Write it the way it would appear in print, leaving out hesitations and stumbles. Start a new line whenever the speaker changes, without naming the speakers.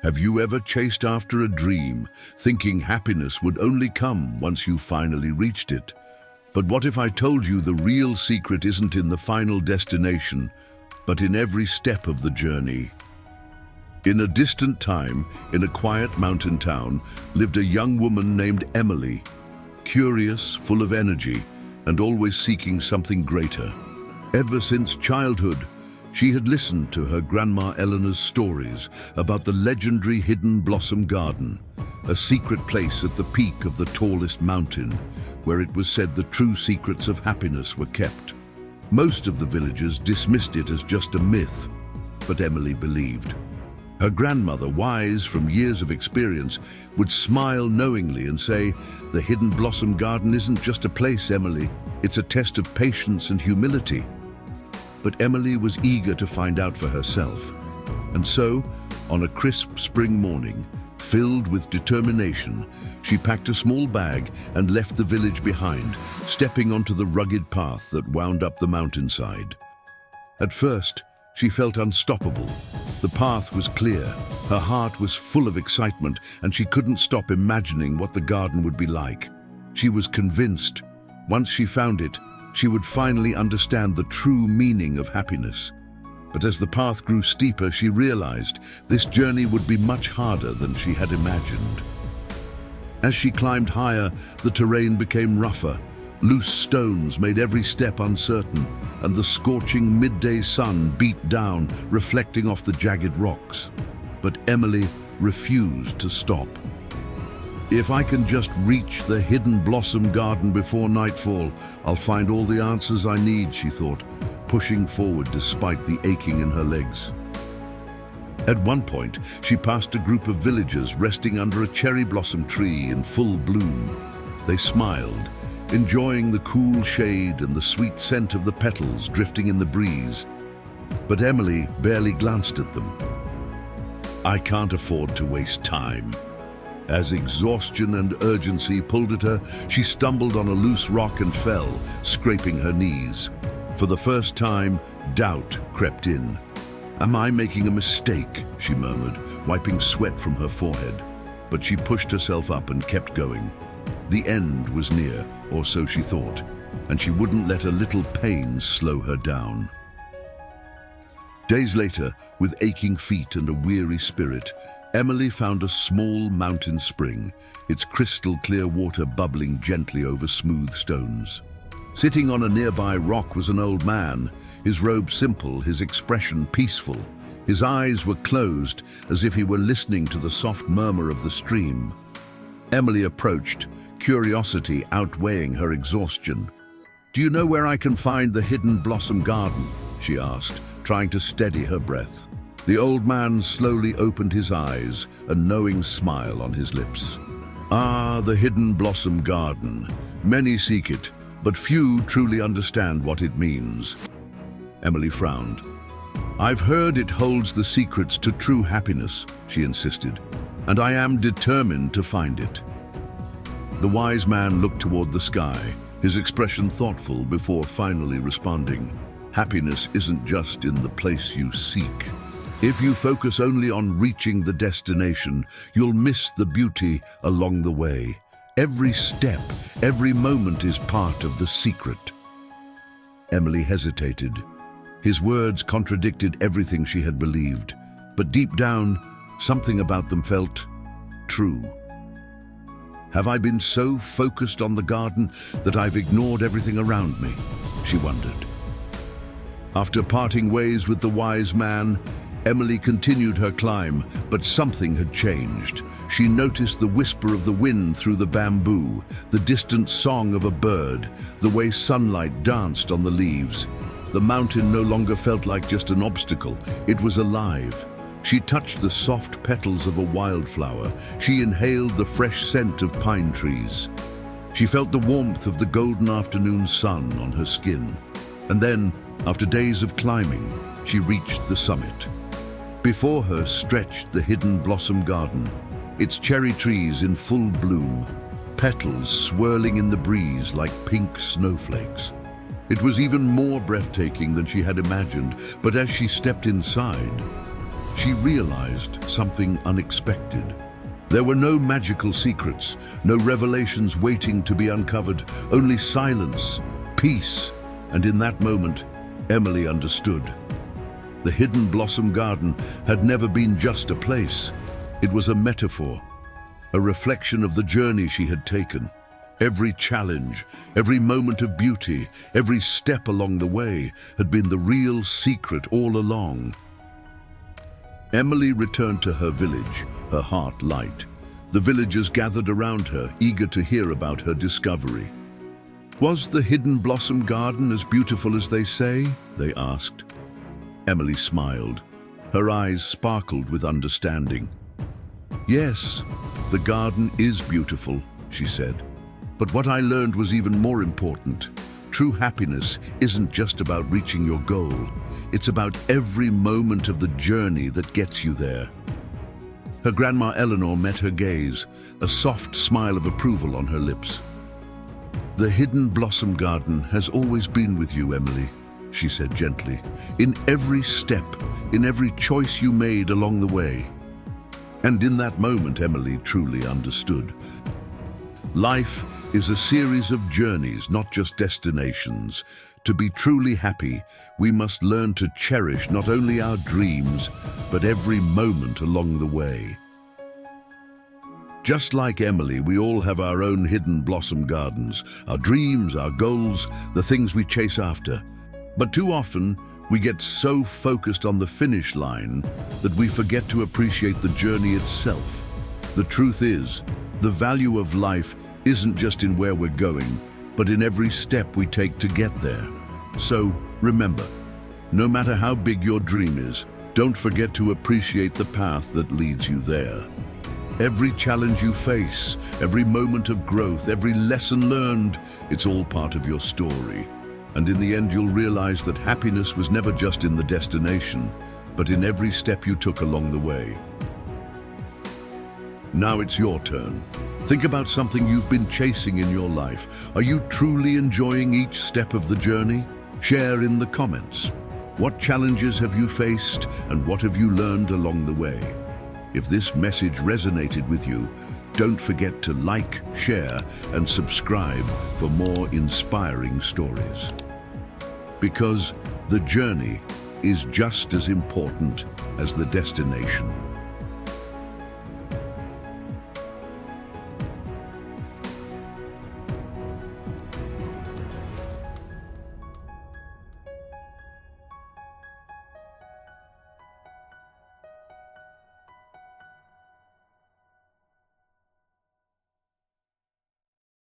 Have you ever chased after a dream, thinking happiness would only come once you finally reached it? But what if I told you the real secret isn't in the final destination, but in every step of the journey? In a distant time, in a quiet mountain town, lived a young woman named Emily, curious, full of energy, and always seeking something greater. Ever since childhood, she had listened to her grandma Eleanor's stories about the legendary Hidden Blossom Garden, a secret place at the peak of the tallest mountain, where it was said the true secrets of happiness were kept. Most of the villagers dismissed it as just a myth, but Emily believed. Her grandmother, wise from years of experience, would smile knowingly and say, "The Hidden Blossom Garden isn't just a place, Emily. It's a test of patience and humility." But Emily was eager to find out for herself. And so, on a crisp spring morning, filled with determination, she packed a small bag and left the village behind, stepping onto the rugged path that wound up the mountainside. At first, she felt unstoppable. The path was clear, her heart was full of excitement, and she couldn't stop imagining what the garden would be like. She was convinced, once she found it, she would finally understand the true meaning of happiness. But as the path grew steeper, she realized this journey would be much harder than she had imagined. As she climbed higher, the terrain became rougher. Loose stones made every step uncertain, and the scorching midday sun beat down, reflecting off the jagged rocks. But Emily refused to stop. "If I can just reach the Hidden Blossom Garden before nightfall, I'll find all the answers I need," she thought, pushing forward despite the aching in her legs. At one point, she passed a group of villagers resting under a cherry blossom tree in full bloom. They smiled, enjoying the cool shade and the sweet scent of the petals drifting in the breeze. But Emily barely glanced at them. "I can't afford to waste time." As exhaustion and urgency pulled at her, she stumbled on a loose rock and fell, scraping her knees. For the first time, doubt crept in. "Am I making a mistake?" she murmured, wiping sweat from her forehead. But she pushed herself up and kept going. The end was near, or so she thought, and she wouldn't let a little pain slow her down. Days later, with aching feet and a weary spirit, Emily found a small mountain spring, its crystal clear water bubbling gently over smooth stones. Sitting on a nearby rock was an old man, his robe simple, his expression peaceful. His eyes were closed, as if he were listening to the soft murmur of the stream. Emily approached, curiosity outweighing her exhaustion. "Do you know where I can find the Hidden Blossom Garden?" she asked, trying to steady her breath. The old man slowly opened his eyes, a knowing smile on his lips. "Ah, the Hidden Blossom Garden. Many seek it, but few truly understand what it means." Emily frowned. "I've heard it holds the secrets to true happiness," she insisted, "and I am determined to find it." The wise man looked toward the sky, his expression thoughtful before finally responding. "Happiness isn't just in the place you seek. If you focus only on reaching the destination, you'll miss the beauty along the way. Every step, every moment is part of the secret." Emily hesitated. His words contradicted everything she had believed, but deep down, something about them felt true. "Have I been so focused on the garden that I've ignored everything around me?" she wondered. After parting ways with the wise man, Emily continued her climb, but something had changed. She noticed the whisper of the wind through the bamboo, the distant song of a bird, the way sunlight danced on the leaves. The mountain no longer felt like just an obstacle, it was alive. She touched the soft petals of a wildflower. She inhaled the fresh scent of pine trees. She felt the warmth of the golden afternoon sun on her skin. And then, after days of climbing, she reached the summit. Before her stretched the Hidden Blossom Garden, its cherry trees in full bloom, petals swirling in the breeze like pink snowflakes. It was even more breathtaking than she had imagined, but as she stepped inside, she realized something unexpected. There were no magical secrets, no revelations waiting to be uncovered, only silence, peace, and in that moment, Emily understood. The Hidden Blossom Garden had never been just a place. It was a metaphor, a reflection of the journey she had taken. Every challenge, every moment of beauty, every step along the way had been the real secret all along. Emily returned to her village, her heart light. The villagers gathered around her, eager to hear about her discovery. "Was the Hidden Blossom Garden as beautiful as they say?" they asked. Emily smiled. Her eyes sparkled with understanding. "Yes, the garden is beautiful," she said. "But what I learned was even more important. True happiness isn't just about reaching your goal. It's about every moment of the journey that gets you there." Her grandma Eleanor met her gaze, a soft smile of approval on her lips. "The Hidden Blossom Garden has always been with you, Emily," she said gently. "In every step, in every choice you made along the way." And in that moment, Emily truly understood. Life is a series of journeys, not just destinations. To be truly happy, we must learn to cherish not only our dreams, but every moment along the way. Just like Emily, we all have our own hidden blossom gardens, our dreams, our goals, the things we chase after. But too often, we get so focused on the finish line that we forget to appreciate the journey itself. The truth is, the value of life isn't just in where we're going, but in every step we take to get there. So, remember, no matter how big your dream is, don't forget to appreciate the path that leads you there. Every challenge you face, every moment of growth, every lesson learned, it's all part of your story. And in the end, you'll realize that happiness was never just in the destination, but in every step you took along the way. Now it's your turn. Think about something you've been chasing in your life. Are you truly enjoying each step of the journey? Share in the comments. What challenges have you faced and what have you learned along the way? If this message resonated with you, don't forget to like, share, and subscribe for more inspiring stories. Because the journey is just as important as the destination.